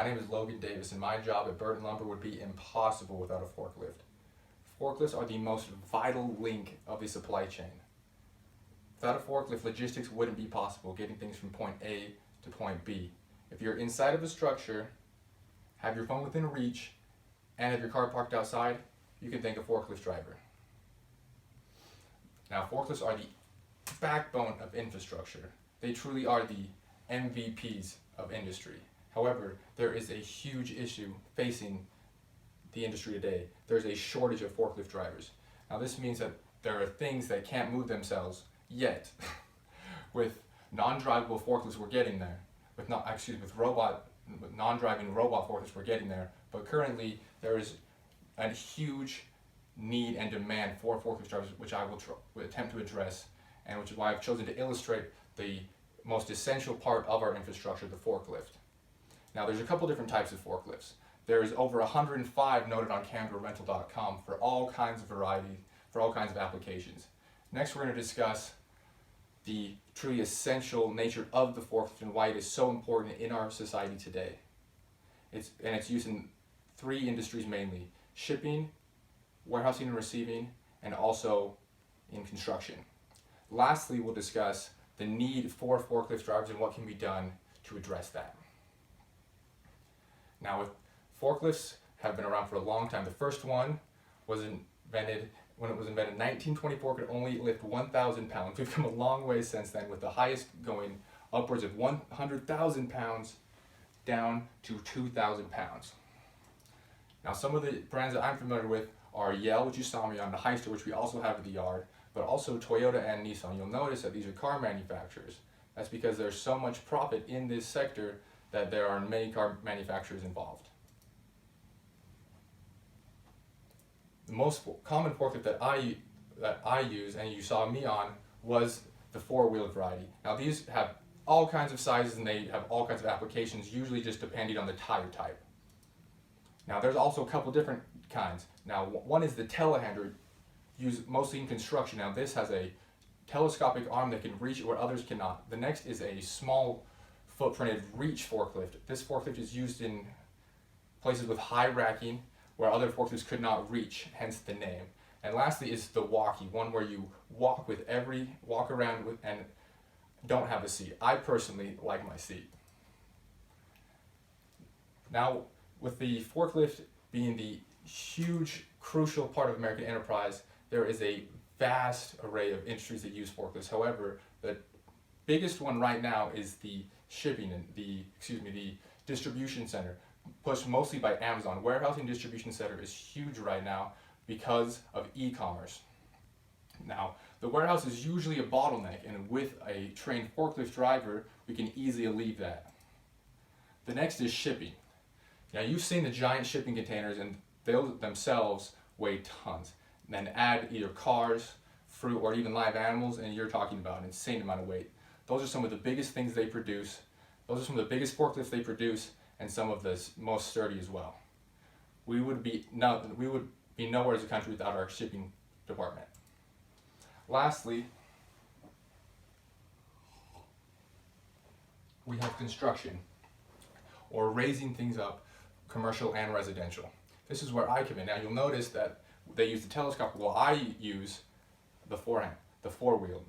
My name is Logan Davis, and my job at Burton Lumber would be impossible without a forklift. Forklifts are the most vital link of the supply chain. Without a forklift, logistics wouldn't be possible, getting things from point A to point B. If you're inside of a structure, have your phone within reach, and have your car parked outside, you can thank a forklift driver. Now, forklifts are the backbone of infrastructure. They truly are the MVPs of industry. However, there is a huge issue facing the industry today. There's a shortage of forklift drivers. Now, this means that there are things that can't move themselves yet. With non-drivable forklifts, we're getting there. With non-driving robot forklifts, we're getting there. But currently, there is a huge need and demand for forklift drivers, which I will attempt to address, and which is why I've chosen to illustrate the most essential part of our infrastructure, the forklift. Now, there's a couple different types of forklifts. There's over 105 noted on CameraRental.com for all kinds of varieties, for all kinds of applications. Next, we're going to discuss the truly essential nature of the forklift and why it is so important in our society today. It's used in three industries mainly: shipping, warehousing and receiving, and also in construction. Lastly, we'll discuss the need for forklift drivers and what can be done to address that. Now, forklifts have been around for a long time. The first one was invented when it was invented in 1924, could only lift 1,000 pounds. We've come a long way since then, with the highest going upwards of 100,000 pounds down to 2,000 pounds. Now, some of the brands that I'm familiar with are Yell, which you saw me on, the Heister, which we also have at the yard, but also Toyota and Nissan. You'll notice that these are car manufacturers. That's because there's so much profit in this sector that there are many car manufacturers involved. The most common forklift that I use, and you saw me on, was the four-wheeled variety. Now, these have all kinds of sizes and they have all kinds of applications, usually just depending on the tire type. Now, there's also a couple different kinds. Now, one is the telehandler, used mostly in construction. Now, this has a telescopic arm that can reach where others cannot. The next is a small footprinted reach forklift. This forklift is used in places with high racking where other forklifts could not reach, hence the name. And lastly is the walkie, one where you walk around with and don't have a seat. I personally like my seat. Now, with the forklift being the huge, crucial part of American enterprise, there is a vast array of industries that use forklifts. However, the biggest one right now is the shipping and the distribution center, pushed mostly by Amazon. Warehousing distribution center is huge right now because of e-commerce. Now, the warehouse is usually a bottleneck, and with a trained forklift driver, we can easily alleviate that. The next is shipping. Now, you've seen the giant shipping containers, and they themselves weigh tons. And then add either cars, fruit, or even live animals, and you're talking about an insane amount of weight. Those are some of the biggest things they produce. Those are some of the biggest forklifts they produce, and some of the most sturdy as well. We would be nowhere as a country without our shipping department. Lastly, we have construction, or raising things up, commercial and residential. This is where I come in. Now, you'll notice that they use the telescopic, while I use the four-wheel.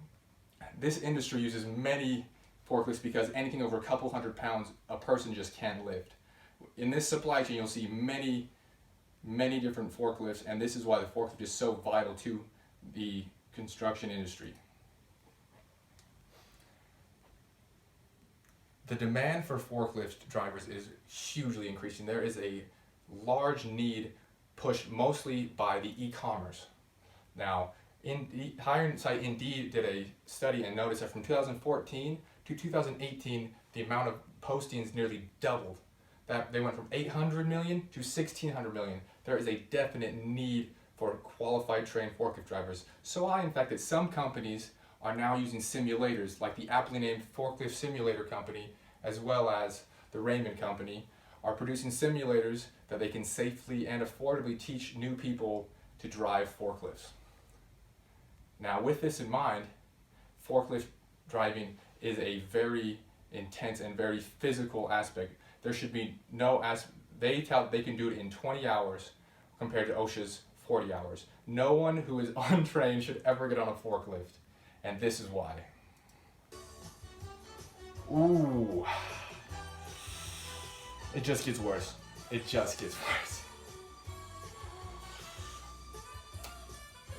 This industry uses many forklifts because anything over a couple hundred pounds a person just can't lift. In this supply chain, you'll see many different forklifts, and this is why the forklift is so vital to the construction industry. The demand for forklift drivers is hugely increasing. There is a large need pushed mostly by the e-commerce. Now, hiring site Indeed did a study and noticed that from 2014 to 2018, the amount of postings nearly doubled. That they went from 800 million to 1,600 million. There is a definite need for qualified trained forklift drivers. So high, in fact, that some companies are now using simulators, like the aptly named Forklift Simulator Company, as well as the Raymond Company, are producing simulators that they can safely and affordably teach new people to drive forklifts. Now, with this in mind, forklift driving is a very intense and very physical aspect. there should be no they tell they can do it in 20 hours compared to OSHA's 40 hours. No one who is untrained should ever get on a forklift, and this is why. Ooh. It just gets worse. It just gets worse.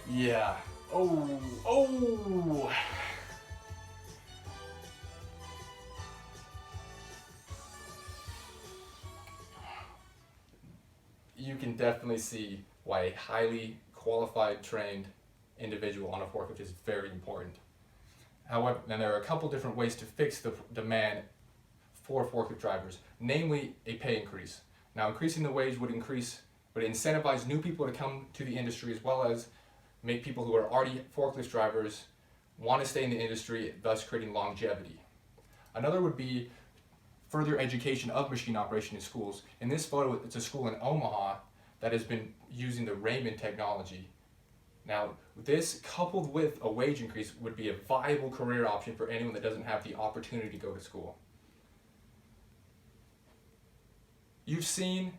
Yeah. Oh. You can definitely see why a highly qualified, trained individual on a forklift is very important. However, and there are a couple different ways to fix the demand for forklift drivers, namely a pay increase. Now, increasing the wage would incentivize new people to come to the industry, as well as make people who are already forklift drivers want to stay in the industry, thus creating longevity. Another would be further education of machine operation in schools. In this photo, it's a school in Omaha that has been using the Raymond technology. Now, this coupled with a wage increase would be a viable career option for anyone that doesn't have the opportunity to go to school. You've seen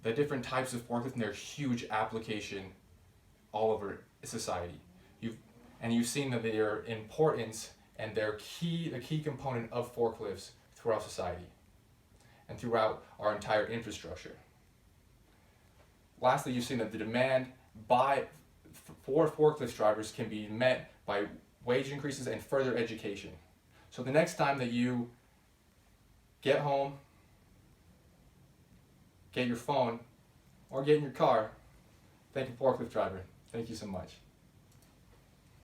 the different types of forklifts and their huge application all over society. You've seen that their importance and the key component of forklifts throughout society and throughout our entire infrastructure. Lastly, you've seen that the demand for forklift drivers can be met by wage increases and further education. So the next time that you get home, get your phone, or get in your car, thank a forklift driver. Thank you so much.